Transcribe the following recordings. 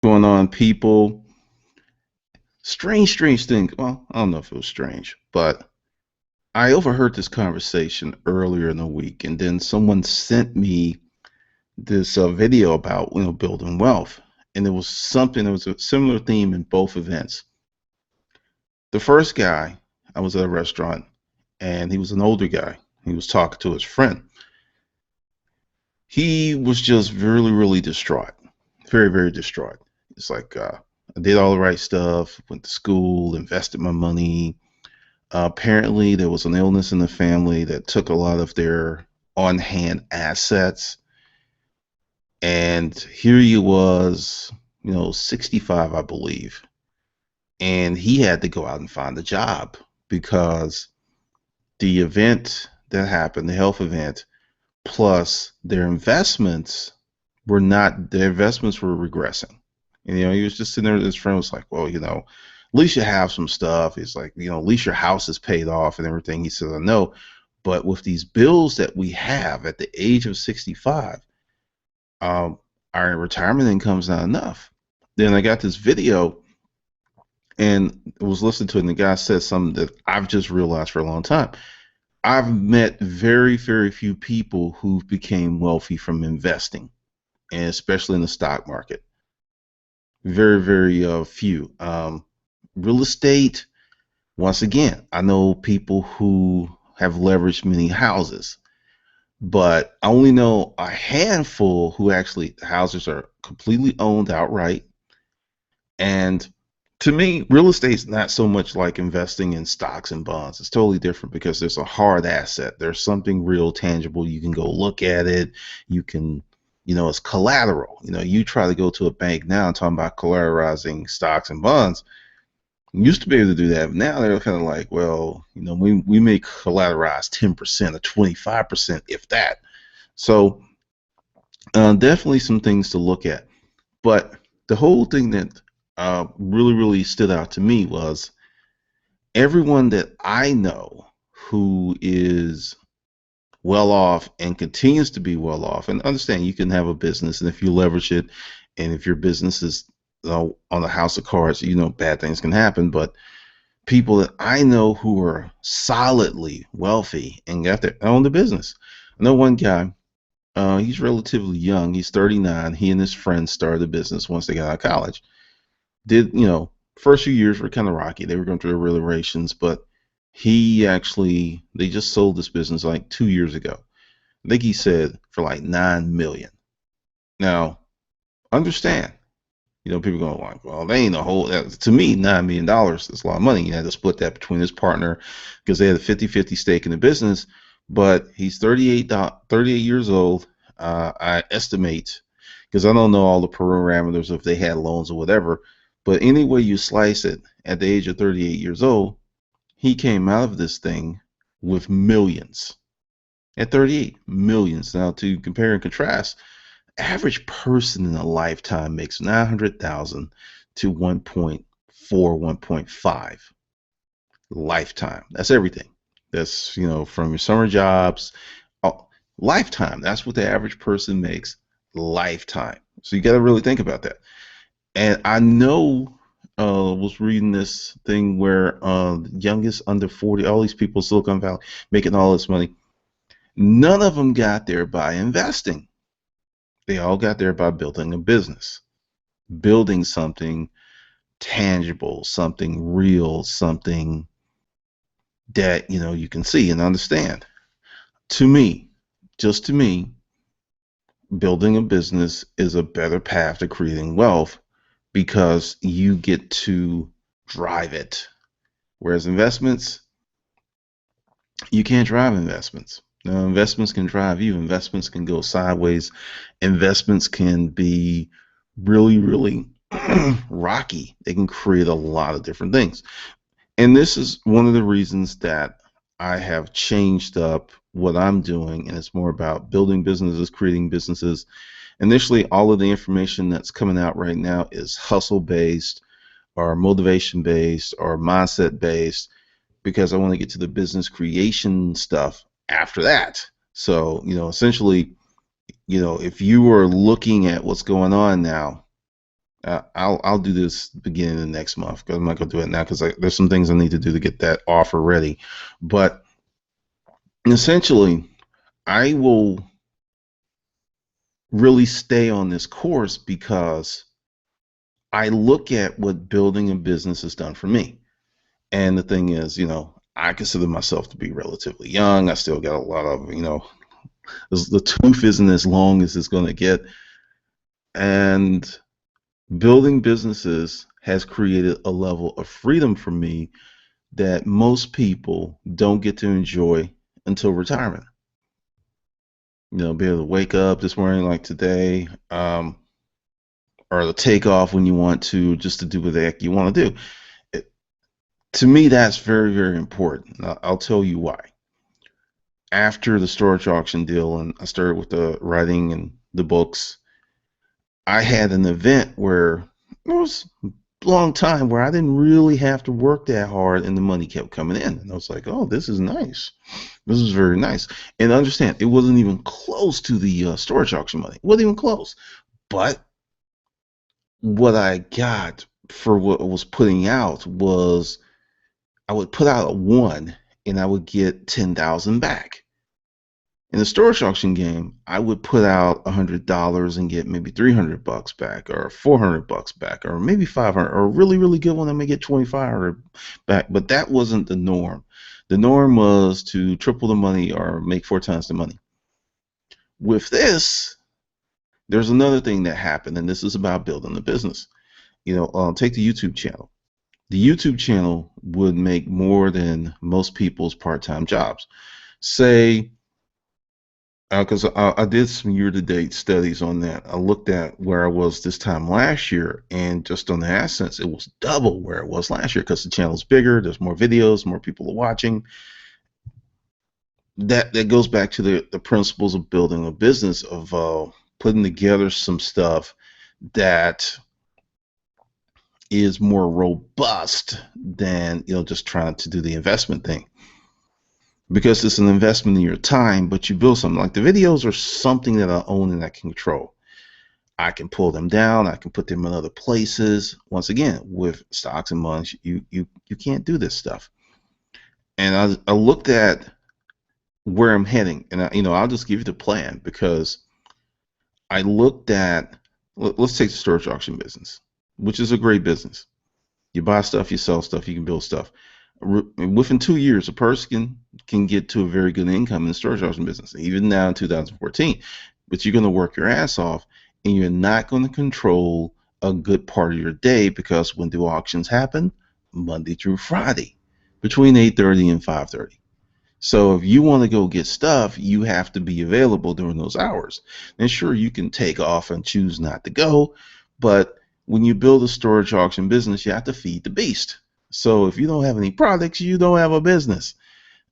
Going on, people? Strange thing. Well, I don't know if it was strange, but I overheard this conversation earlier in the week, and then someone sent me this video about building wealth, and it was something. It was a similar theme in both events. The first guy, I was at a restaurant, and he was an older guy. He was talking to his friend. He was just really distraught, very distraught. It's like I did all the right stuff, went to school, invested my money. Apparently, there was an illness in the family that took a lot of their on hand assets. And here he was, 65, I believe. And he had to go out and find a job because the event that happened, the health event, plus their investments were regressing. And, he was just sitting there, his friend was like, well, at least you have some stuff. It's like, at least your house is paid off and everything. He said, I know. But with these bills that we have at the age of 65, um, our retirement income's not enough. Then I got this video and was listening to it, and the guy said something that I've just realized for a long time. I've met very few people who became wealthy from investing, and especially in the stock market. Very few. Real estate, once again, I know people who have leveraged many houses, but I only know a handful who actually the houses are completely owned outright. And to me, real estate is not so much like investing in stocks and bonds. It's totally different because there's a hard asset. There's something real tangible. You can go look at it. You can, it's collateral. You try to go to a bank now and talking about collateralizing stocks and bonds. You used to be able to do that. But now they're kind of like, well, we may collateralize 10% or 25%, if that. So definitely some things to look at. But the whole thing that really stood out to me was everyone that I know who is well off and continues to be well off. And understand you can have a business, and if you leverage it, and if your business is on a house of cards, bad things can happen. But people that I know who are solidly wealthy and got their own the business. I know one guy. He's relatively young. He's 39. He and his friends started a business once they got out of college. Did first few years were kind of rocky. They were going through their relations, but they just sold this business like 2 years ago. I think he said for like 9 million. Now, understand, people going like, well, they ain't a whole. To me, $9 million is a lot of money. He had to split that between his partner because they had a 50-50 stake in the business. But he's 38 years old. I estimate, because I don't know all the parameters if they had loans or whatever. But any way you slice it, at the age of 38 years old, he came out of this thing with millions. At 38, millions. Now, to compare and contrast, average person in a lifetime makes 900,000 to 1.4, 1.5 lifetime. That's everything. That's, from your summer jobs, oh, lifetime. That's what the average person makes lifetime. So you got to really think about that. And I know, was reading this thing where youngest under 40, all these people in Silicon Valley making all this money. None of them got there by investing. They all got there by building a business, building something tangible, something real, something that you can see and understand. To me, just to me, building a business is a better path to creating wealth because you get to drive it. Whereas investments, you can't drive investments. Now, investments can drive you. Investments can go sideways. Investments can be really rocky. They can create a lot of different things. And this is one of the reasons that I have changed up what I'm doing, and it's more about building businesses, creating businesses. Initially, all of the information that's coming out right now is hustle based or motivation based or mindset based because I want to get to the business creation stuff after that. So, essentially, if you are looking at what's going on now, I'll do this beginning of next month because I'm not gonna do it now because there's some things I need to do to get that offer ready. But essentially, I will really stay on this course because I look at what building a business has done for me. And the thing is, I consider myself to be relatively young. I still got a lot of, the tooth isn't as long as it's going to get. And building businesses has created a level of freedom for me that most people don't get to enjoy until retirement. Be able to wake up this morning like today, or to take off when you want to, just to do what the heck you want to do. It, to me, that's very, very important. I'll tell you why. After the storage auction deal, and I started with the writing and the books, I had an event where it was a long time where I didn't really have to work that hard and the money kept coming in. And I was like, oh, this is nice. This is very nice. And understand, it wasn't even close to the storage auction money. It wasn't even close. But what I got for what I was putting out was I would put out a one and I would get 10,000 back. In the storage auction game, I would put out $100 and get maybe $300 back, or $400 back, or maybe 500, or a really, really good one, I may get 2,500 back. But that wasn't the norm. The norm was to triple the money or make 4 times the money. With this, there's another thing that happened, and this is about building the business. Take the YouTube channel. The YouTube channel would make more than most people's part-time jobs. Say, because I did some year-to-date studies on that. I looked at where I was this time last year, and just on the AdSense, it was double where it was last year because the channel's bigger. There's more videos, more people are watching. That goes back to the principles of building a business, of putting together some stuff that is more robust than just trying to do the investment thing, because it's an investment in your time. But you build something like the videos are something that I own and I can control. I can pull them down, I can put them in other places. Once again, with stocks and bonds, you can't do this stuff. And I looked at where I'm heading, and I'll just give you the plan, because I looked at, let's take the storage auction business, which is a great business. You buy stuff, you sell stuff, you can build stuff. Within 2 years, a person can get to a very good income in the storage auction business, even now in 2014. But you're going to work your ass off, and you're not going to control a good part of your day, because when do auctions happen? Monday through Friday, between 8:30 and 5:30. So if you want to go get stuff, you have to be available during those hours. And sure, you can take off and choose not to go, but when you build a storage auction business, you have to feed the beast. So if you don't have any products, you don't have a business.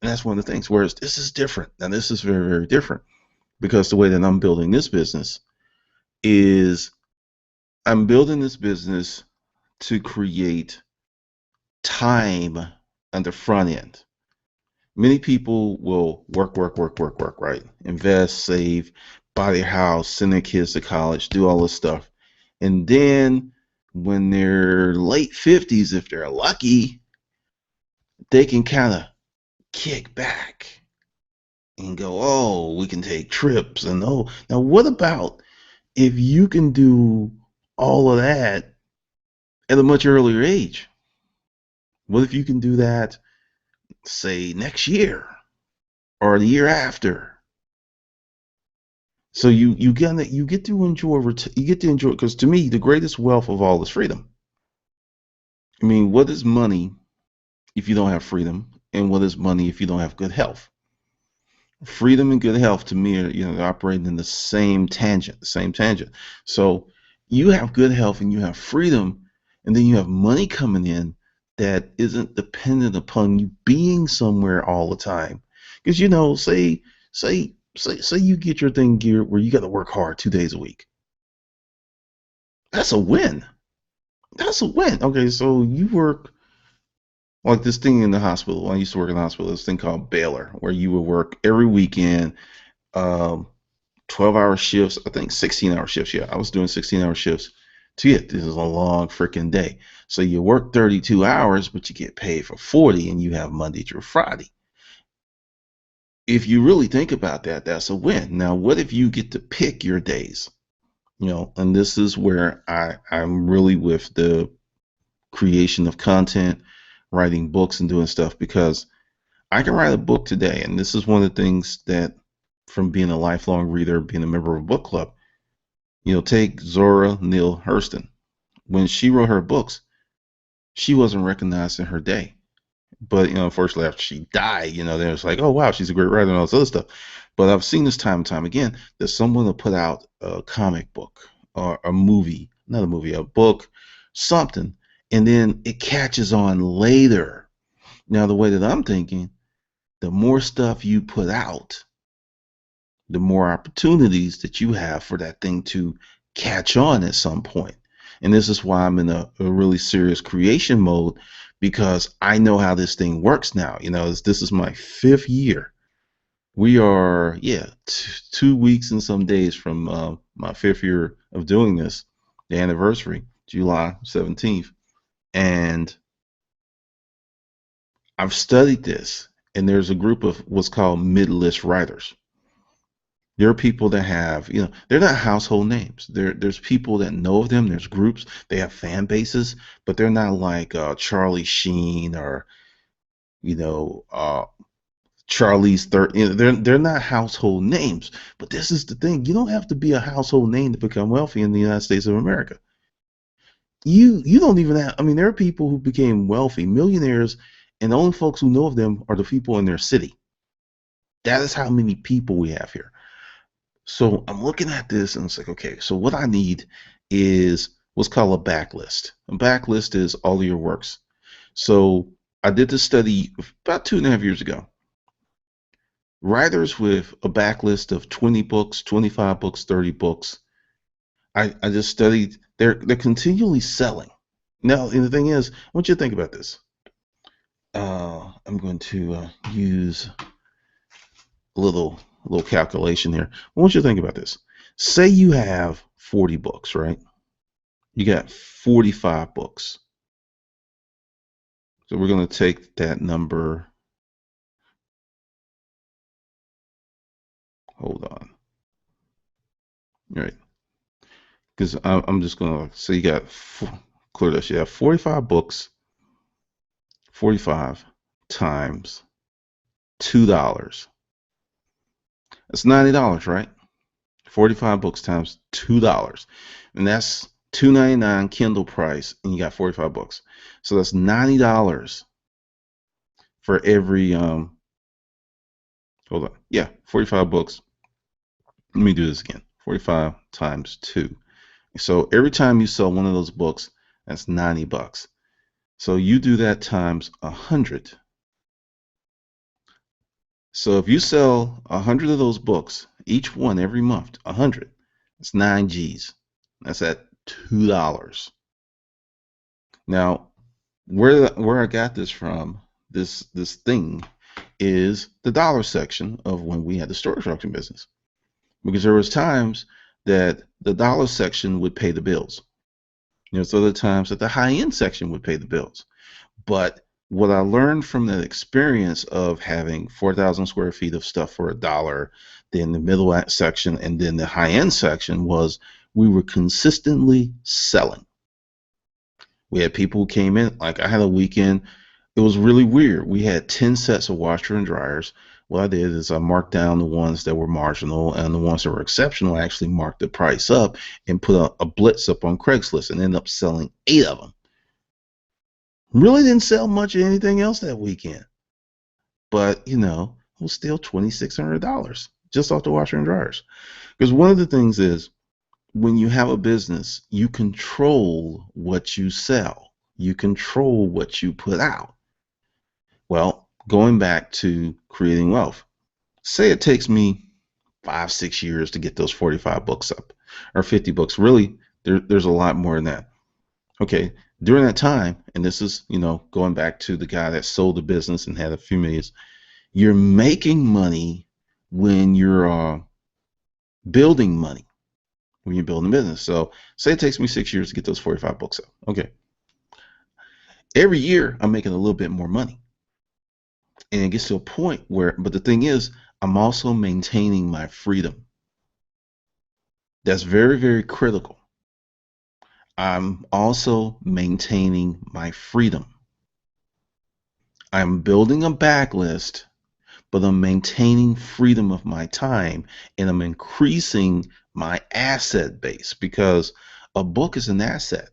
And that's one of the things. Whereas this is different. Now, this is very, very different, because the way that I'm building this business is I'm building this business to create time on the front end. Many people will work, work, work, work, work, right? Invest, save, buy their house, send their kids to college, do all this stuff. And then when they're late 50s, if they're lucky, they can kind of kick back and go, oh, we can take trips. And oh, now what about if you can do all of that at a much earlier age? What if you can do that, say, next year or the year after? So you get to enjoy, because to me the greatest wealth of all is freedom. I mean, what is money if you don't have freedom, and what is money if you don't have good health? Freedom and good health, to me, are they're operating in the same tangent. So you have good health and you have freedom, and then you have money coming in that isn't dependent upon you being somewhere all the time. Because say you get your thing geared where you got to work hard 2 days a week. That's a win. That's a win. Okay, so you work like this thing in the hospital. When I used to work in the hospital, this thing called Baylor, where you would work every weekend, um, 12-hour shifts, I think 16-hour shifts. Yeah, I was doing 16-hour shifts, Shit, this is a long freaking day. So you work 32 hours, but you get paid for 40 and you have Monday through Friday. If you really think about that, that's a win. Now, what if you get to pick your days? And this is where I'm really with the creation of content, writing books and doing stuff, because I can write a book today. And this is one of the things that, from being a lifelong reader, being a member of a book club, take Zora Neale Hurston. When she wrote her books, she wasn't recognized in her day. But, unfortunately, after she died, they was like, oh, wow, she's a great writer and all this other stuff. But I've seen this time and time again that someone will put out a comic book or a movie, not a movie, a book, something, and then it catches on later. Now, the way that I'm thinking, the more stuff you put out, the more opportunities that you have for that thing to catch on at some point. And this is why I'm in a really serious creation mode, because I know how this thing works now. This is my 5th year. We are, 2 weeks and some days from my 5th year of doing this, the anniversary, July 17th. And I've studied this, and there's a group of what's called mid-list writers. There are people that have, they're not household names. There's people that know of them. There's groups. They have fan bases, but they're not like Charlie Sheen or, Charlie's Third. They're not household names. But this is the thing: you don't have to be a household name to become wealthy in the United States of America. You don't even have. I mean, there are people who became wealthy, millionaires, and the only folks who know of them are the people in their city. That is how many people we have here. So I'm looking at this and it's like, okay, so what I need is what's called a backlist. A backlist is all of your works. So I did this study about 2.5 years ago. Writers with a backlist of 20 books, 25 books, 30 books, I just studied, they're continually selling. Now, and the thing is, I want you to think about this. I'm going to use a little calculation here. I want you to think about this. Say you have 40 books, right? You got 45 books. So we're going to take that number. Hold on. All right. Because I'm just going to say you got, clear this. You have 45 books, 45 times $2. That's $90, right? 45 books times $2. And that's $2.99 Kindle price, and you got 45 books. So that's $90 for every hold on. Yeah, 45 books. Let me do this again. 45 times 2. So every time you sell one of those books, that's $90. So you do that times 100. So if you sell 100 of those books, each one every month, 100, that's 9 G's. That's at $2. Now, where I got this from, this thing, is the dollar section of when we had the storage auction business, because there was times that the dollar section would pay the bills. There's other times that the high-end section would pay the bills. But what I learned from that experience of having 4,000 square feet of stuff for $1, then the middle section, and then the high-end section, was we were consistently selling. We had people who came in, like I had a weekend, it was really weird. We had 10 sets of washer and dryers. What I did is I marked down the ones that were marginal, and the ones that were exceptional, I actually marked the price up and put a blitz up on Craigslist and ended up selling 8 of them. Really didn't sell much of anything else that weekend. But, it was still $2,600 just off the washer and dryers. Because one of the things is, when you have a business, you control what you sell. You control what you put out. Well, going back to creating wealth, say it takes me 5-6 years to get those 45 books up, or 50 books. Really, there's a lot more than that. Okay, during that time, and this is, going back to the guy that sold the business and had a few millions, you're making money when you're building money. when you're building a business. So say it takes me 6 years to get those 45 books out. Okay. Every year I'm making a little bit more money. And it gets to a point where, but the thing is, I'm also maintaining my freedom. That's very, very critical. I'm also maintaining my freedom. I'm building a backlist, but I'm maintaining freedom of my time and I'm increasing my asset base because a book is an asset.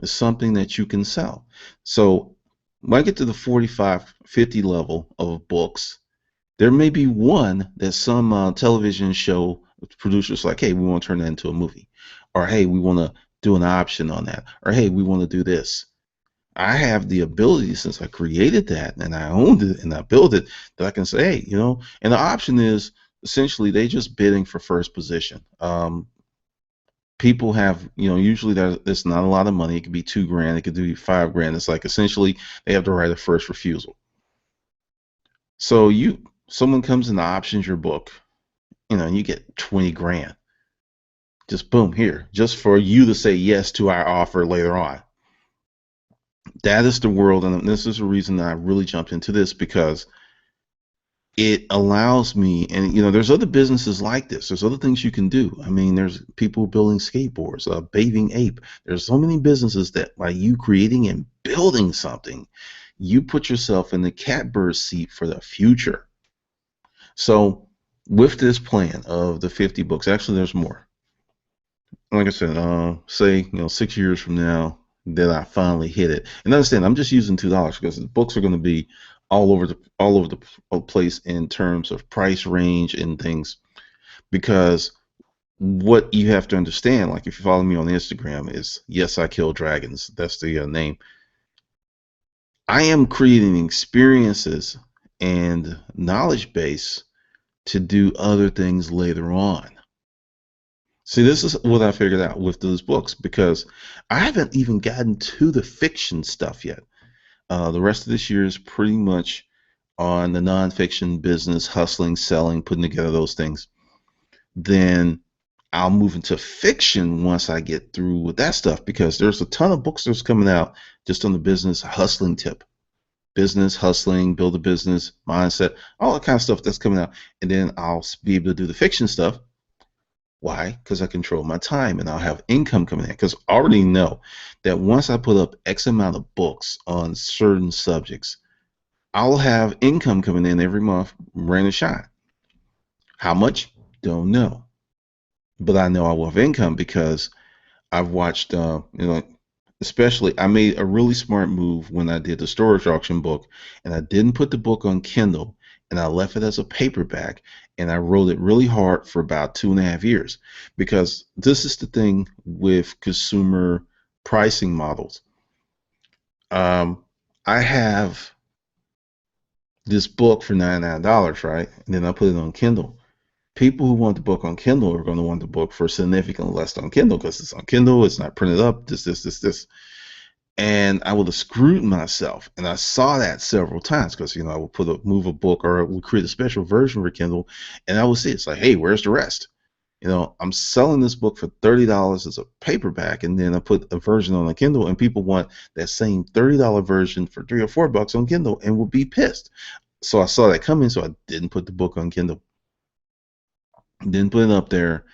It's something that you can sell. So when I get to the 45, 50 level of books, there may be one that some television show producers like, hey, we want to turn that into a movie, or hey, we want to do an option on that, or hey, we want to do this. I have the ability, since I created that and I owned it and I built it, that I can say, hey, and the option is essentially they just bidding for first position. People have, usually there's not a lot of money. It could be $2,000, it could be $5,000. It's like essentially they have the right of first refusal. So someone comes and options your book, and you get 20 grand. Just boom, here, just for you to say yes to our offer later on. That is the world, and this is the reason that I really jumped into this, because it allows me, and there's other businesses like this. There's other things you can do. I mean, there's people building skateboards, Bathing Ape. There's so many businesses that by you creating and building something, you put yourself in the catbird seat for the future. So with this plan of the 50 books, actually there's more. Like I said, say 6 years from now that I finally hit it. And understand, I'm just using $2 because the books are going to be all over the place in terms of price range and things. Because what you have to understand, like if you follow me on Instagram, is Yes I Kill Dragons. That's the name. I am creating experiences and knowledge base to do other things later on. See, this is what I figured out with those books, because I haven't even gotten to the fiction stuff yet. The rest of this year is pretty much on the nonfiction business, hustling, selling, putting together those things. Then I'll move into fiction once I get through with that stuff, because there's a ton of books that's coming out just on the business hustling tip. Business, hustling, build a business, mindset, all that kind of stuff that's coming out. And then I'll be able to do the fiction stuff. Why? Because I control my time and I'll have income coming in. Because I already know that once I put up X amount of books on certain subjects, I'll have income coming in every month, rain or shine. How much? Don't know. But I know I will have income because I've watched, especially I made a really smart move when I did the storage auction book, and I didn't put the book on Kindle, and I left it as a paperback, and I wrote it really hard for about 2.5 years, because this is the thing with consumer pricing models. I have this book for $99, right? And then I put it on Kindle. People who want the book on Kindle are going to want the book for significantly less on Kindle, because it's on Kindle, it's not printed up, this. And I would have screwed myself. And I saw that several times, because I would move a book, or we'll create a special version for Kindle, and I would see it's like, hey, where's the rest? I'm selling this book for $30 as a paperback, and then I put a version on the Kindle, and people want that same $30 version for $3 or $4 on Kindle and will be pissed. So I saw that coming, so I didn't put the book on Kindle. Didn't put it up there,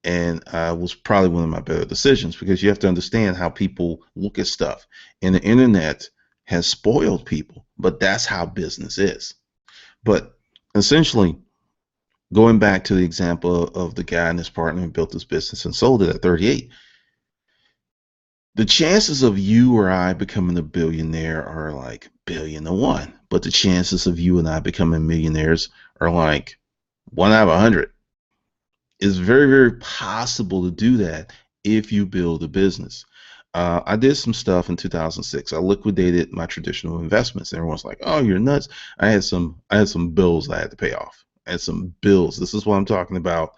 and was probably one of my better decisions, because you have to understand how people look at stuff, and the internet has spoiled people, but that's how business is. But essentially, going back to the example of the guy and his partner who built this business and sold it at 38, the chances of you or I becoming a billionaire are like billion to one, but the chances of you and I becoming millionaires are like 1 out of 100. It's very, very possible to do that if you build a business. I did some stuff in 2006. I liquidated my traditional investments. Everyone's like, "Oh, you're nuts." I had some bills I had to pay off. I had some bills. This is what I'm talking about.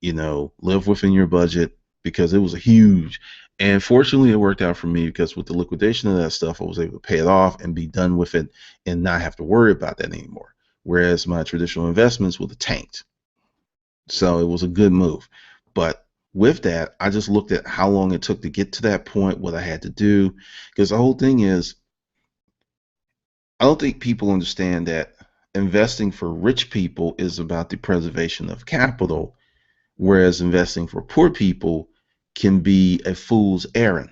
Live within your budget, because it was a huge. And fortunately, it worked out for me, because with the liquidation of that stuff, I was able to pay it off and be done with it and not have to worry about that anymore. Whereas my traditional investments would have tanked. So it was a good move. But with that, I just looked at how long it took to get to that point, what I had to do. Because the whole thing is, I don't think people understand that investing for rich people is about the preservation of capital, whereas investing for poor people can be a fool's errand.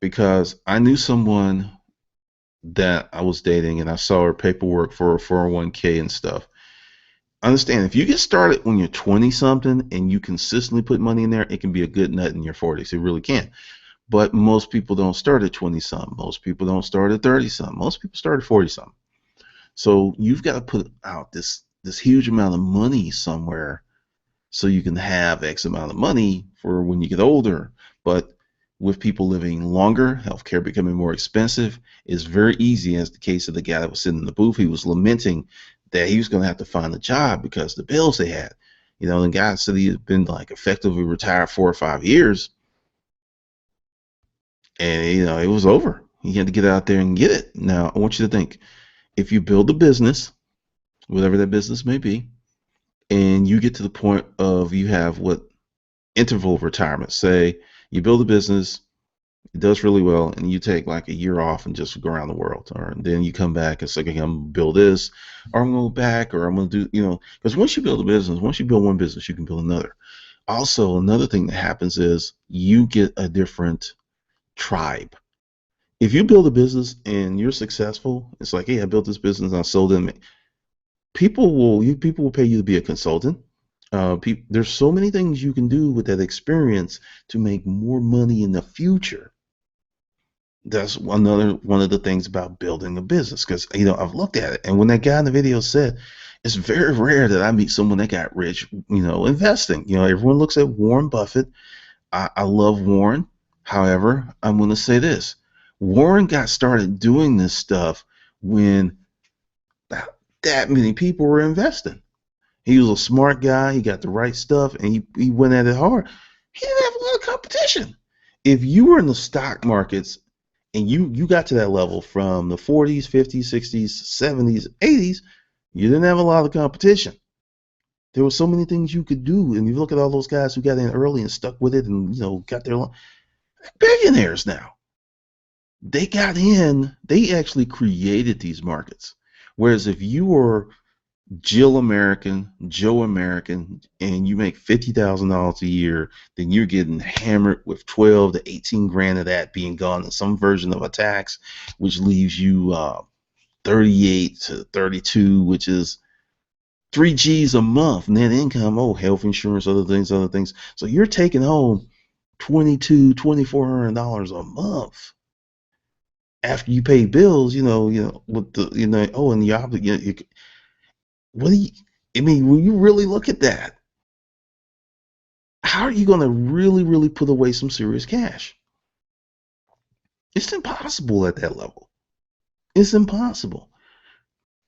Because I knew someone that I was dating and I saw her paperwork for her 401k and stuff. Understand, if you get started when you're 20 something and you consistently put money in there, it can be a good nut in your 40s. It really can. But most people don't start at 20 something. Most people don't start at 30 something. Most people start at 40 something. So you've got to put out this huge amount of money somewhere so you can have X amount of money for when you get older. But with people living longer, healthcare becoming more expensive, it's very easy, as the case of the guy that was sitting in the booth. He was lamenting that he was going to have to find a job because the bills they had. The guy said he had been like effectively retired 4 or 5 years, and it was over. He had to get out there and get it. Now, I want you to think, if you build a business, whatever that business may be, and you get to the point of you have what interval of retirement. Say you build a business, it does really well, and you take like a year off and just go around the world, or then you come back and say, okay, I'm gonna build this, or I'm gonna go back, or I'm gonna do, because once you build a business, once you build one business, you can build another. Also, another thing that happens is you get a different tribe. If you build a business and you're successful, it's like, hey, I built this business and I sold it. People will pay you to be a consultant. There's so many things you can do with that experience to make more money in the future. That's another one of the things about building a business, because I've looked at it, and when that guy in the video said, it's very rare that I meet someone that got rich, investing. Everyone looks at Warren Buffett. I love Warren. However, I'm going to say this: Warren got started doing this stuff when that many people were investing. He was a smart guy. He got the right stuff, and he went at it hard. He didn't have a lot of competition. If you were in the stock markets and you got to that level from the 40s, 50s, 60s, 70s, 80s, you didn't have a lot of competition. There were so many things you could do, and you look at all those guys who got in early and stuck with it, and got their billionaires now. They got in. They actually created these markets. Whereas if you were Jill American, Joe American, and you make $50,000 a year, then you're getting hammered with 12 to 18 grand of that being gone in some version of a tax, which leaves you 38 to 32, which is 3 G's a month net income. Oh, health insurance, other things. So you're taking home $2,400 a month after you pay bills. With the oh, and what do you? I mean, when you really look at that, how are you going to really, really put away some serious cash? It's impossible at that level. It's impossible.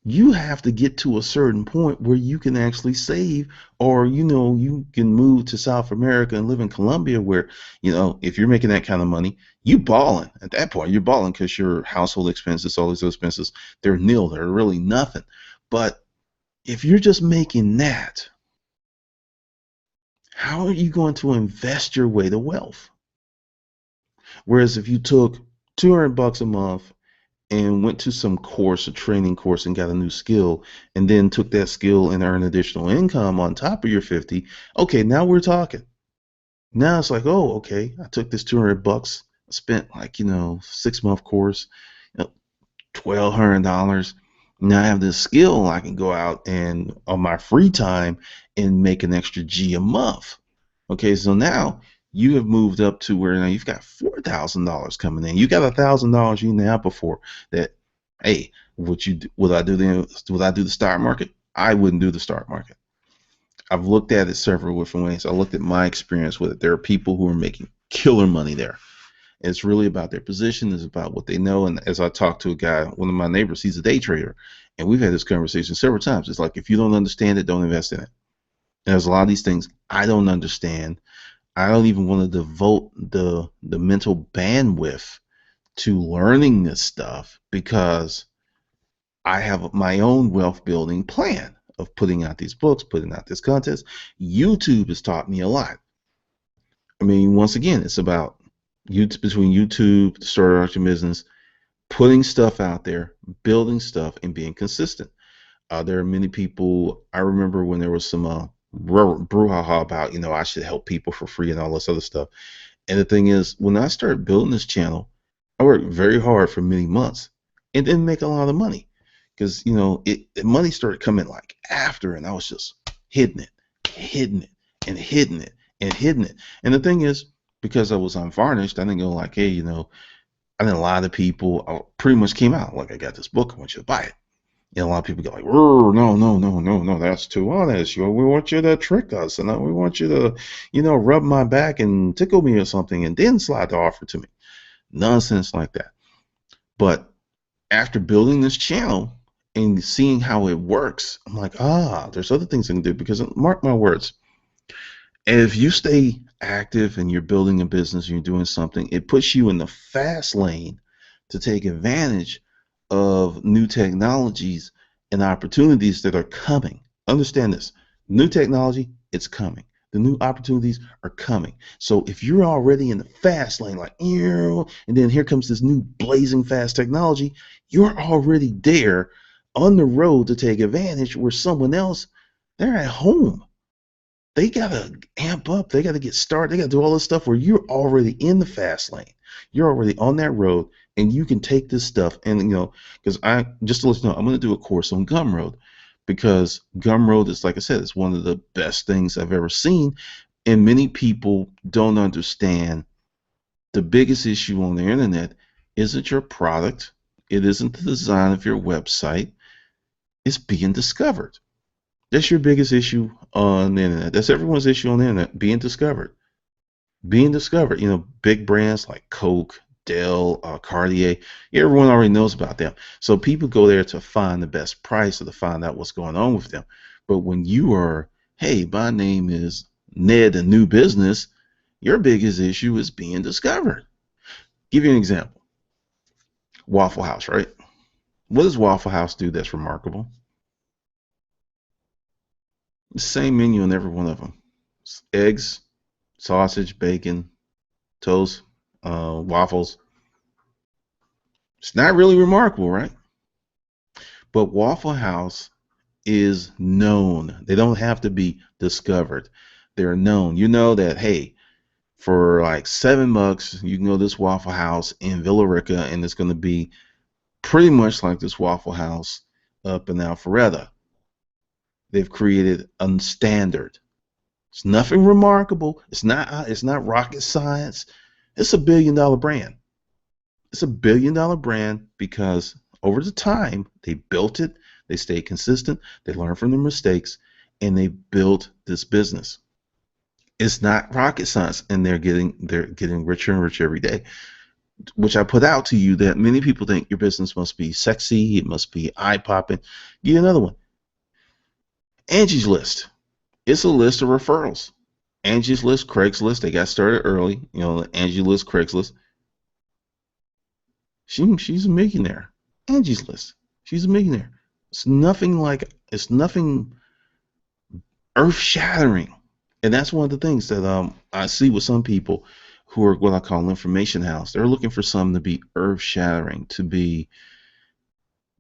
You have to get to a certain point where you can actually save, or you can move to South America and live in Colombia, where if you're making that kind of money, you balling. At that point, you're balling because your household expenses, all these expenses, they're nil. They're really nothing. But if you're just making that, how are you going to invest your way to wealth? Whereas if you took $200 a month and went to some course, a training course, and got a new skill, and then took that skill and earned additional income on top of your 50, okay, now we're talking. Now it's like, oh, okay, I took this $200, spent 6-month course, $1,200. Now I have this skill, I can go out and on my free time and make an extra G a month. Okay, so now you have moved up to where now you've got $4,000 coming in. You got $1,000 you didn't have before. That, hey, would I do the stock market? I wouldn't do the stock market. I've looked at it several different ways. I looked at my experience with it. There are people who are making killer money there. It's really about their position. It's about what they know. And as I talked to a guy, one of my neighbors, he's a day trader, and we've had this conversation several times. It's like, if you don't understand it, don't invest in it. And there's a lot of these things I don't understand. I don't even want to devote the mental bandwidth to learning this stuff, because I have my own wealth building plan of putting out these books, putting out this content. YouTube has taught me a lot. I mean, once again, it's about you between YouTube, starting out your business, putting stuff out there, building stuff, and being consistent. There are many people. I remember when there was some brouhaha about, I should help people for free and all this other stuff. And the thing is, when I started building this channel, I worked very hard for many months and didn't make a lot of money because, money started coming like after, and I was just hitting it, hitting it, and hitting it, and hitting it. And the thing is, because I was unvarnished, I didn't go like, hey, I think a lot of people pretty much came out like, I got this book, I want you to buy it. A lot of people go like, no, no, no, no, no, that's too honest. We want you to trick us, and we want you to, rub my back and tickle me or something, and then slide the offer to me. Nonsense like that. But after building this channel and seeing how it works, I'm like, there's other things I can do, because mark my words, if you stay active and you're building a business, and you're doing something, it puts you in the fast lane to take advantage of new technologies and opportunities that are coming. Understand this: new technology, it's coming. The new opportunities are coming. So if you're already in the fast lane, like, and then here comes this new blazing fast technology, you're already there on the road to take advantage, where someone else, they're at home. They gotta amp up. They gotta get started. They gotta do all this stuff where you're already in the fast lane. You're already on that road, and you can take this stuff. And because I just to let you know, I'm gonna do a course on Gumroad, because Gumroad is, like I said, it's one of the best things I've ever seen. And many people don't understand the biggest issue on the internet isn't your product. It isn't the design of your website. It's being discovered. That's your biggest issue on the internet. That's everyone's issue on the internet: being discovered. Being discovered. Big brands like Coke, Dell, Cartier, everyone already knows about them. So people go there to find the best price or to find out what's going on with them. But when you are, hey, my name is Ned, a new business, your biggest issue is being discovered. Give you an example. Waffle House, right? What does Waffle House do that's remarkable? The same menu on every one of them: eggs, sausage, bacon, toast, waffles. It's not really remarkable, right? But Waffle House is known. They don't have to be discovered. They're known. You know that, hey, for like $7, you can go to this Waffle House in Villa Rica, and it's going to be pretty much like this Waffle House up in Alpharetta. They've created a standard. It's nothing remarkable. It's not rocket science. It's $1 billion brand. It's $1 billion brand because over the time they built it, they stayed consistent, they learned from their mistakes, and they built this business. It's not rocket science, and they're getting richer and richer every day. Which I put out to you that many people think your business must be sexy, it must be eye popping. Give you another one. Angie's List. It's a list of referrals. Angie's List, Craigslist. They got started early. Angie's List, Craigslist. She's a millionaire. Angie's List. She's a millionaire. It's nothing earth shattering. And that's one of the things that I see with some people who are what I call information house. They're looking for something to be earth shattering, to be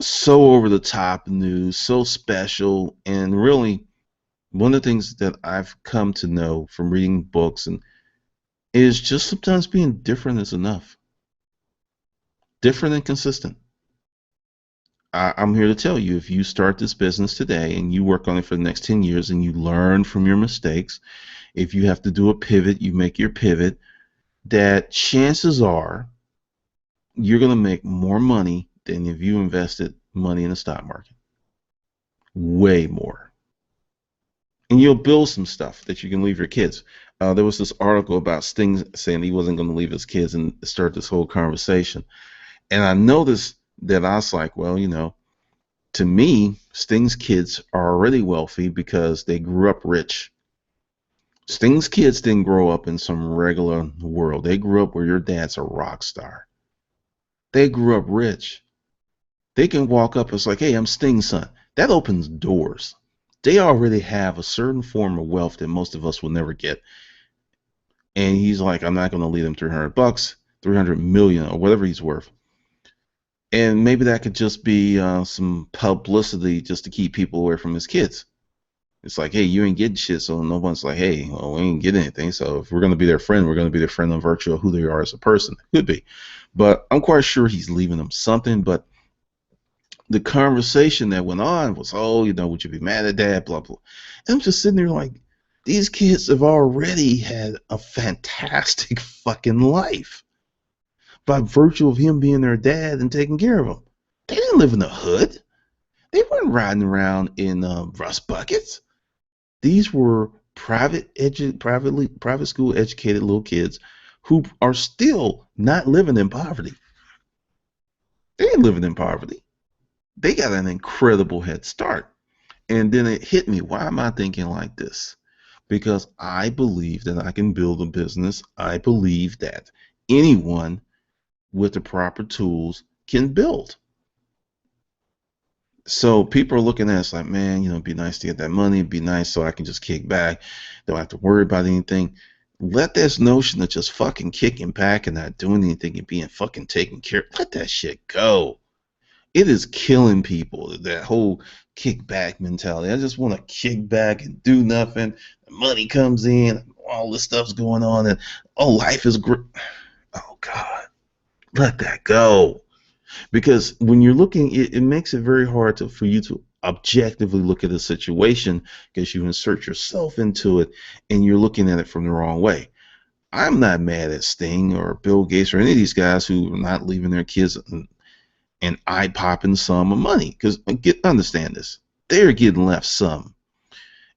so over the top news, so special. And really, one of the things that I've come to know from reading books and is just sometimes being different is enough. Different and consistent. I'm here to tell you, if you start this business today and you work on it for the next 10 years and you learn from your mistakes, if you have to do a pivot, you make your pivot, that chances are you're going to make more money than if you invested money in the stock market. Way more. And you'll build some stuff that you can leave your kids. There was this article about Sting saying he wasn't going to leave his kids and start this whole conversation. And I noticed that I was like, well, to me, Sting's kids are already wealthy because they grew up rich. Sting's kids didn't grow up in some regular world. They grew up where your dad's a rock star. They grew up rich. They can walk up and it's like, hey, I'm Sting's son. That opens doors. They already have a certain form of wealth that most of us will never get. And he's like, I'm not going to leave him $300, 300 million or whatever he's worth. And maybe that could just be some publicity just to keep people away from his kids. It's like, hey, you ain't getting shit, so no one's like, hey, well, we ain't getting anything. So if we're gonna be their friend, we're gonna be their friend on virtue of who they are as a person. Could be, but I'm quite sure he's leaving them something. But the conversation that went on was, oh, would you be mad at dad? Blah blah. And I'm just sitting there like, these kids have already had a fantastic fucking life by virtue of him being their dad and taking care of them. They didn't live in the hood. They weren't riding around in rust buckets. These were private school educated little kids who are still not living in poverty. They ain't living in poverty. They got an incredible head start. And then it hit me. Why am I thinking like this? Because I believe that I can build a business. I believe that anyone with the proper tools can build. So people are looking at us like, man, it'd be nice to get that money. It'd be nice so I can just kick back. Don't have to worry about anything. Let this notion of just fucking kicking back and not doing anything and being fucking taken care of, let that shit go. It is killing people, that whole kickback mentality. I just want to kick back and do nothing. The money comes in, all this stuff's going on, and oh, life is great. Oh, God, let that go. Because when you're looking, it makes it very hard for you to objectively look at a situation because you insert yourself into it and you're looking at it from the wrong way. I'm not mad at Sting or Bill Gates or any of these guys who are not leaving their kids an eye-popping sum of money, because understand this, they're getting left some,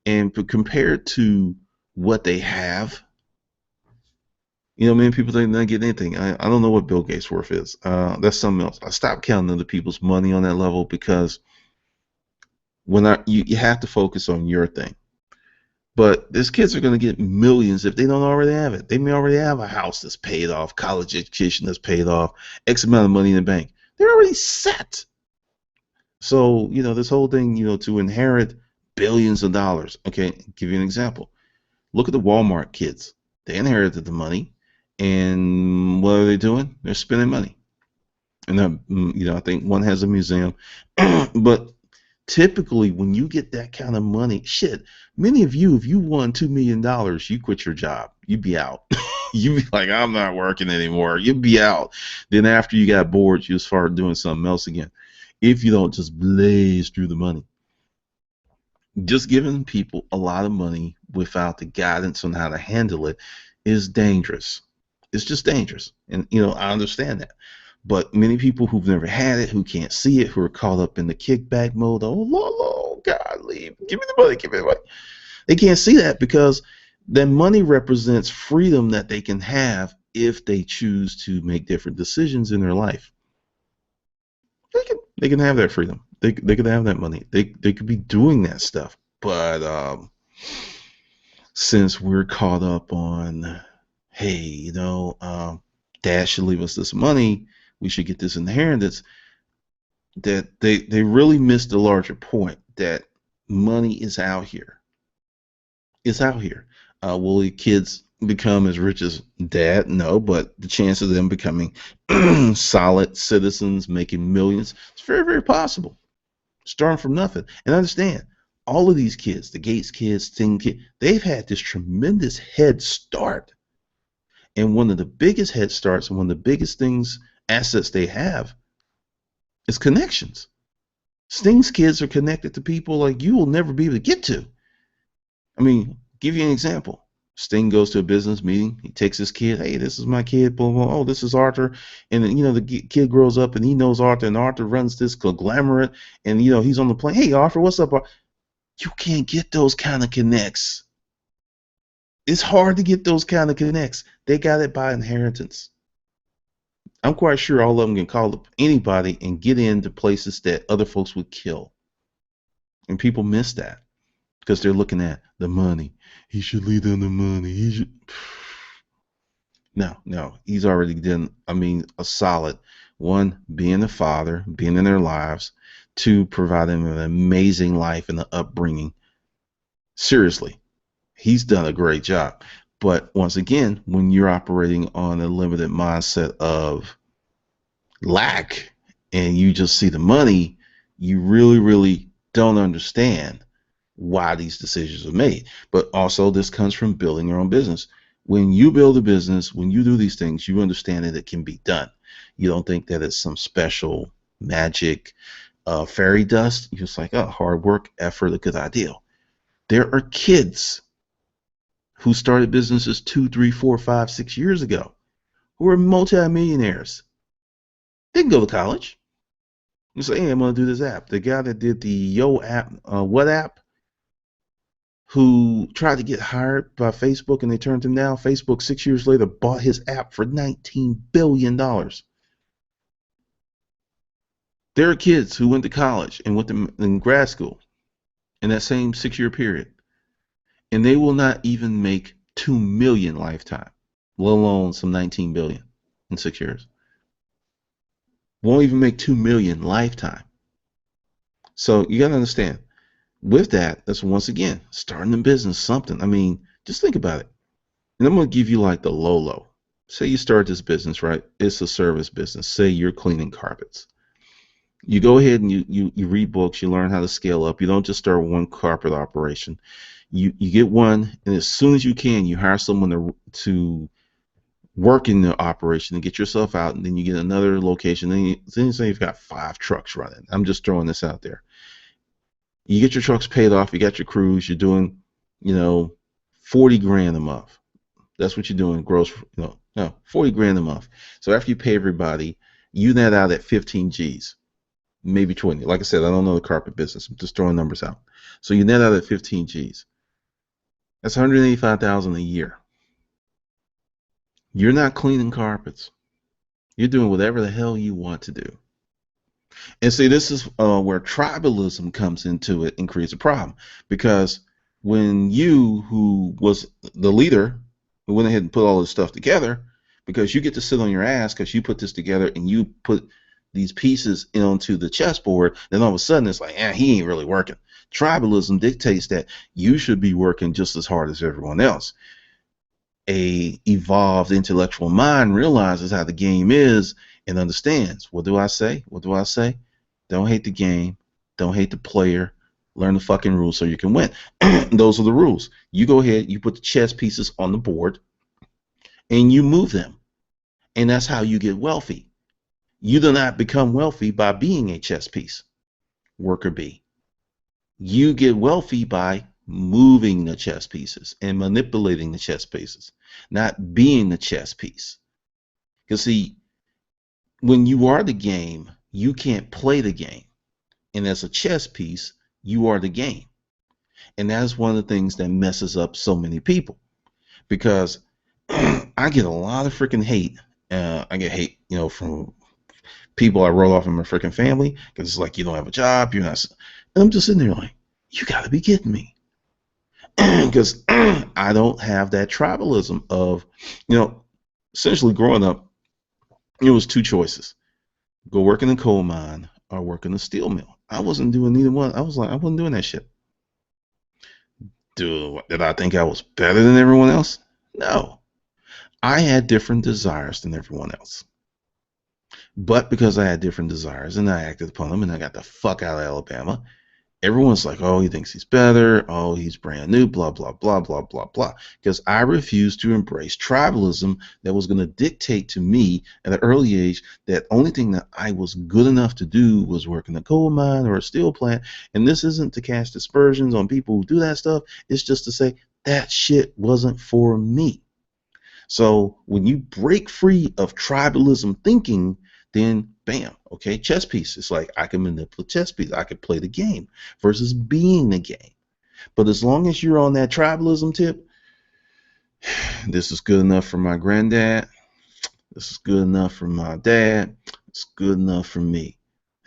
and compared to what they have, many people think they're not getting anything. I don't know what Bill Gates' worth is. That's something else. I stopped counting other people's money on that level, because you have to focus on your thing. But these kids are going to get millions if they don't already have it. They may already have a house that's paid off, college education that's paid off, X amount of money in the bank. They're already set. So, this whole thing, to inherit billions of dollars. Okay, I'll give you an example. Look at the Walmart kids. They inherited the money, and what are they doing? They're spending money. And I think one has a museum. But typically, when you get that kind of money, shit, many of you, if you won $2 million, you quit your job. You'd be out. You'd be like, I'm not working anymore. You'd be out. Then after you got bored, you start doing something else again. If you don't just blaze through the money. Just giving people a lot of money without the guidance on how to handle it is dangerous. It's just dangerous. And, I understand that. But many people who've never had it, who can't see it, who are caught up in the kickback mode, oh, Lord, God, leave. Give me the money, give me the money. They can't see that because that money represents freedom that they can have if they choose to make different decisions in their life. They can have that freedom. They could have that money. They could be doing that stuff. But since we're caught up on, hey, Dad should leave us this money, we should get this inheritance, that they really missed the larger point that money is out here. It's out here. Will the kids become as rich as dad? No, but the chance of them becoming solid citizens, making millions, it's very, very possible. Starting from nothing. And understand, all of these kids, the Gates kids, Sting kids, they've had this tremendous head start. And one of the biggest head starts and one of the biggest assets they have is connections. Sting's kids are connected to people like you will never be able to get to. I mean, give you an example. Sting goes to a business meeting. He takes his kid. Hey, this is my kid. Blah, blah. Oh, this is Arthur. And then, the kid grows up and he knows Arthur. And Arthur runs this conglomerate. And, he's on the plane. Hey, Arthur, what's up? You can't get those kind of connects. It's hard to get those kind of connects. They got it by inheritance. I'm quite sure all of them can call up anybody and get into places that other folks would kill. And people miss that because they're looking at the money. He should leave them the money. He should. No. He's already done, a solid one, being a father, being in their lives, two, providing them an amazing life and an upbringing. Seriously, he's done a great job. But once again, when you're operating on a limited mindset of lack and you just see the money, you really, really don't understand why these decisions are made. But also, this comes from building your own business. When you build a business, when you do these things, you understand that it can be done. You don't think that it's some special magic fairy dust. You're just like, oh, hard work, effort, a good idea. There are kids who started businesses 2, 3, 4, 5, 6 years ago who are multimillionaires. They can go to college. You say, hey, I'm going to do this app. The guy that did the Yo app, What app, who tried to get hired by Facebook and they turned him down. Facebook 6 years later bought his app for $19 billion. There are kids who went to college and went to in grad school in that same 6 year period, and they will not even make 2 million lifetime, let alone some 19 billion in 6 years. Won't even make 2 million lifetime. So you got to understand, with that, that's once again starting a business, something. I mean, just think about it. And I'm going to give you like the low. Say you start this business, right? It's a service business. Say you're cleaning carpets. You go ahead and you read books, you learn how to scale up. You don't just start one carpet operation. You get one, and as soon as you can, you hire someone to work in the operation and get yourself out, and then you get another location. Then you say you've got 5 trucks running. I'm just throwing this out there. You get your trucks paid off, you got your crews, you're doing, 40 grand a month. That's what you're doing gross, 40 grand a month. So after you pay everybody, you net out at 15 G's, maybe 20. Like I said, I don't know the carpet business. I'm just throwing numbers out. So you net out at 15 G's. That's 185,000 a year. You're not cleaning carpets. You're doing whatever the hell you want to do. And see, this is where tribalism comes into it and creates a problem. Because when you, who was the leader, who went ahead and put all this stuff together, because you get to sit on your ass because you put this together and you put these pieces onto the chessboard, then all of a sudden it's like, he ain't really working. Tribalism dictates that you should be working just as hard as everyone else. A evolved intellectual mind realizes how the game is and understands. What do I say? Don't hate the game. Don't hate the player. Learn the fucking rules so you can win. Those are the rules. You go ahead, you put the chess pieces on the board, and you move them. And that's how you get wealthy. You do not become wealthy by being a chess piece, worker bee. You get wealthy by moving the chess pieces and manipulating the chess pieces, not being the chess piece. Because see, when you are the game, you can't play the game. And as a chess piece, you are the game. And that's one of the things that messes up so many people. Because I get a lot of freaking hate. I get hate, from people I roll off in my freaking family. Because it's like, you don't have a job. You're not. And I'm just sitting there like, you got to be kidding me. Because I don't have that tribalism of, essentially growing up, it was 2 choices. Go work in a coal mine or work in a steel mill. I wasn't doing neither one. I wasn't doing that shit. Did I think I was better than everyone else? No. I had different desires than everyone else. But because I had different desires and I acted upon them and I got the fuck out of Alabama, everyone's like, oh, he thinks he's better. Oh, he's brand new, blah, blah, blah, blah, blah, blah. Because I refused to embrace tribalism that was going to dictate to me at an early age that only thing that I was good enough to do was work in a coal mine or a steel plant. And this isn't to cast aspersions on people who do that stuff. It's just to say that shit wasn't for me. So when you break free of tribalism thinking, then bam, okay, chess piece. It's like I can manipulate chess piece. I can play the game versus being the game. But as long as you're on that tribalism tip, this is good enough for my granddad. This is good enough for my dad. It's good enough for me.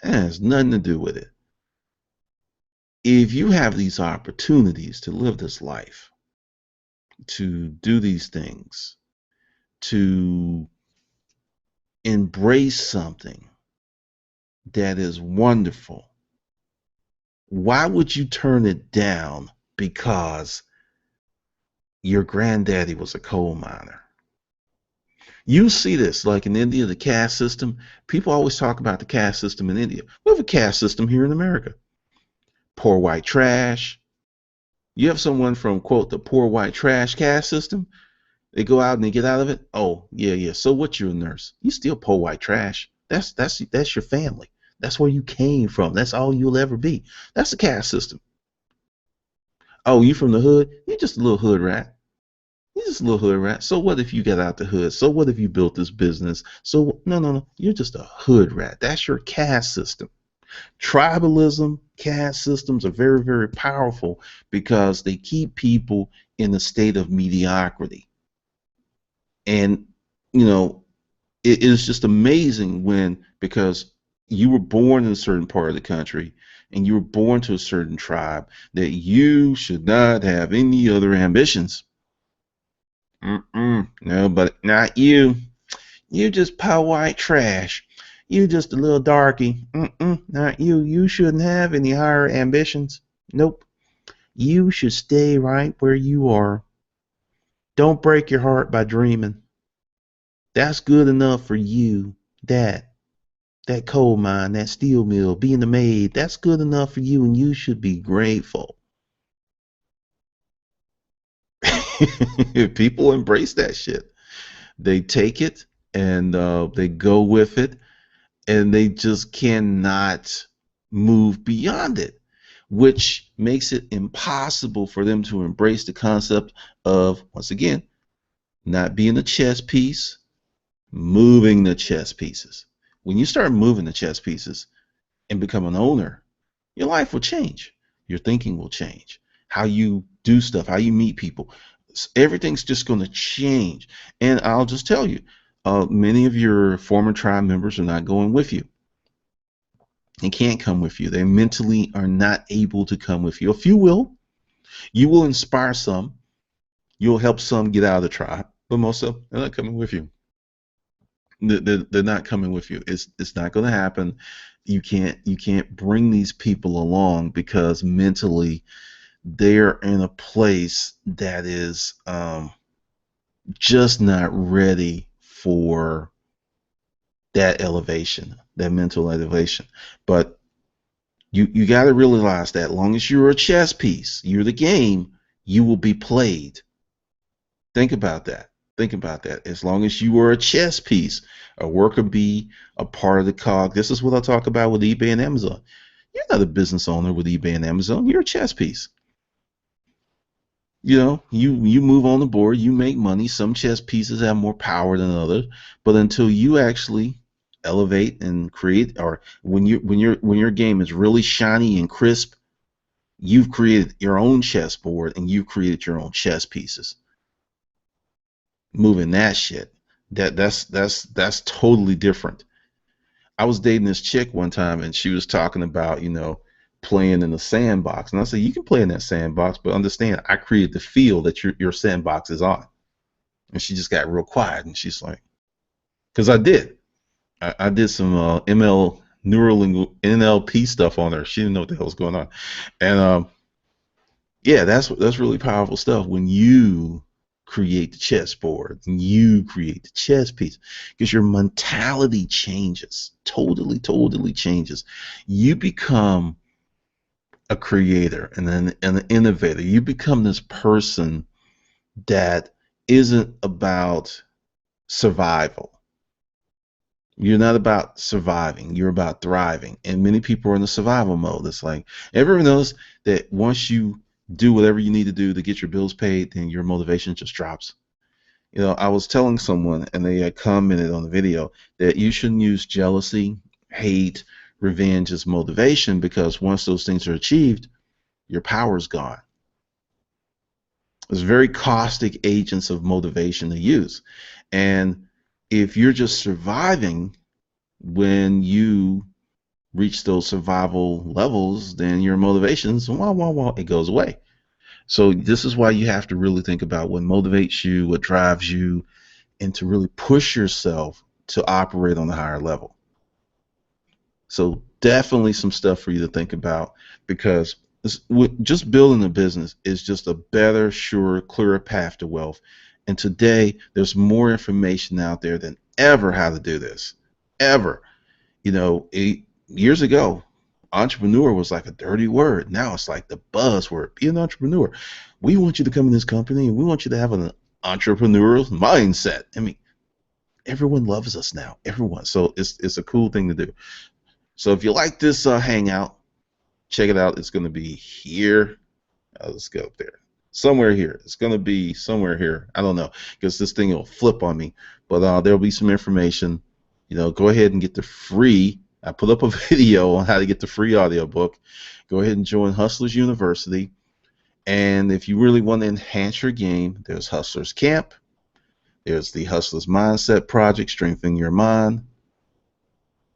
It has nothing to do with it. If you have these opportunities to live this life, to do these things, to embrace something that is wonderful, why would you turn it down because your granddaddy was a coal miner. You see this like in India, the caste system. People always talk about the caste system in India. We have a caste system here in America. Poor white trash. You have someone from, quote, the poor white trash caste system. They go out and they get out of it. Oh, yeah, yeah. So what, you're a nurse? You still poor white trash. That's your family. That's where you came from. That's all you'll ever be. That's the caste system. Oh, you from the hood? You're just a little hood rat. You're just a little hood rat. So what if you get out the hood? So what if you built this business? So no, no, no. You're just a hood rat. That's your caste system. Tribalism, caste systems are very, very powerful because they keep people in a state of mediocrity. And, you know, it is just amazing when, because you were born in a certain part of the country and you were born to a certain tribe, that you should not have any other ambitions. No, but not you. You just poor white trash. You just a little darky. Not you. You shouldn't have any higher ambitions. Nope. You should stay right where you are. Don't break your heart by dreaming. That's good enough for you. That coal mine, that steel mill, being a maid, that's good enough for you, and you should be grateful. People embrace that shit. They take it and they go with it, and they just cannot move beyond it, which makes it impossible for them to embrace the concept of, once again, not being a chess piece, moving the chess pieces. When you start moving the chess pieces and become an owner, your life will change. Your thinking will change. How you do stuff, how you meet people, everything's just going to change. And I'll just tell you, many of your former tribe members are not going with you. They can't come with you. They mentally are not able to come with you. A few will. You will inspire some. You'll help some get out of the tribe, but most of them, they're not coming with you. They're not coming with you. It's not going to happen. You can't bring these people along because mentally they're in a place that is just not ready for that elevation, that mental elevation. But you got to realize that long as you're a chess piece, you're the game, you will be played. Think about that. Think about that. As long as you are a chess piece, a worker bee, a part of the cog. This is what I talk about with eBay and Amazon. You're not a business owner with eBay and Amazon. You're a chess piece. You move on the board, you make money. Some chess pieces have more power than others, but until you actually elevate and create, or when your game is really shiny and crisp, you've created your own chessboard and you've created your own chess pieces. Moving that shit, that's totally different. I was dating this chick one time and she was talking about, playing in the sandbox. And I said, you can play in that sandbox, but understand I created the field that your sandbox is on. And she just got real quiet and she's like, because I did. I did some NLP stuff on her. She didn't know what the hell was going on. And yeah, that's really powerful stuff when you create the chessboard and you create the chess piece, because your mentality changes, totally changes. You become a creator and an innovator. You become this person that isn't about survival. You're not about surviving. You're about thriving. And many people are in the survival mode. It's like, everyone knows that once you do whatever you need to do to get your bills paid, then your motivation just drops. I was telling someone, and they had commented on the video, that you shouldn't use jealousy, hate, revenge as motivation, because once those things are achieved, your power is gone. It's very caustic agents of motivation to use. And if you're just surviving, when you reach those survival levels, then your motivations, it goes away. So this is why you have to really think about what motivates you, what drives you, and to really push yourself to operate on a higher level. So definitely some stuff for you to think about, because just building a business is just a better, surer, clearer path to wealth. And today, there's more information out there than ever how to do this. Ever. Years ago, entrepreneur was like a dirty word. Now it's like the buzzword. Be an entrepreneur. We want you to come in this company and we want you to have an entrepreneurial mindset. I mean, everyone loves us now. Everyone. So it's a cool thing to do. So if you like this hangout, check it out. It's going to be here. Let's go up there. Somewhere here. It's going to be somewhere here. I don't know because this thing will flip on me. But there'll be some information. Go ahead and get the free. I put up a video on how to get the free audiobook. Go ahead and join Hustlers University. And if you really want to enhance your game, there's Hustlers Camp. There's the Hustlers Mindset Project, Strengthening Your Mind.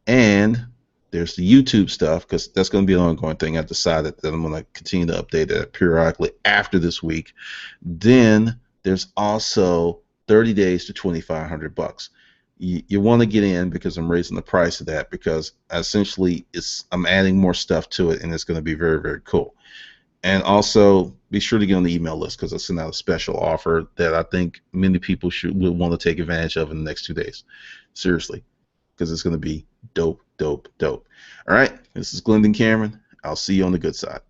And there's the YouTube stuff, because that's going to be an ongoing thing. I've decided that I'm going to continue to update it periodically after this week. Then there's also 30 days to $2,500. You want to get in because I'm raising the price of that, because essentially I'm adding more stuff to it, and it's going to be very, very cool. And be sure to get on the email list, because I sent out a special offer that I think many people will want to take advantage of in the next 2 days. Seriously, because it's going to be dope, dope, dope. All right, this is Glendon Cameron. I'll see you on the good side.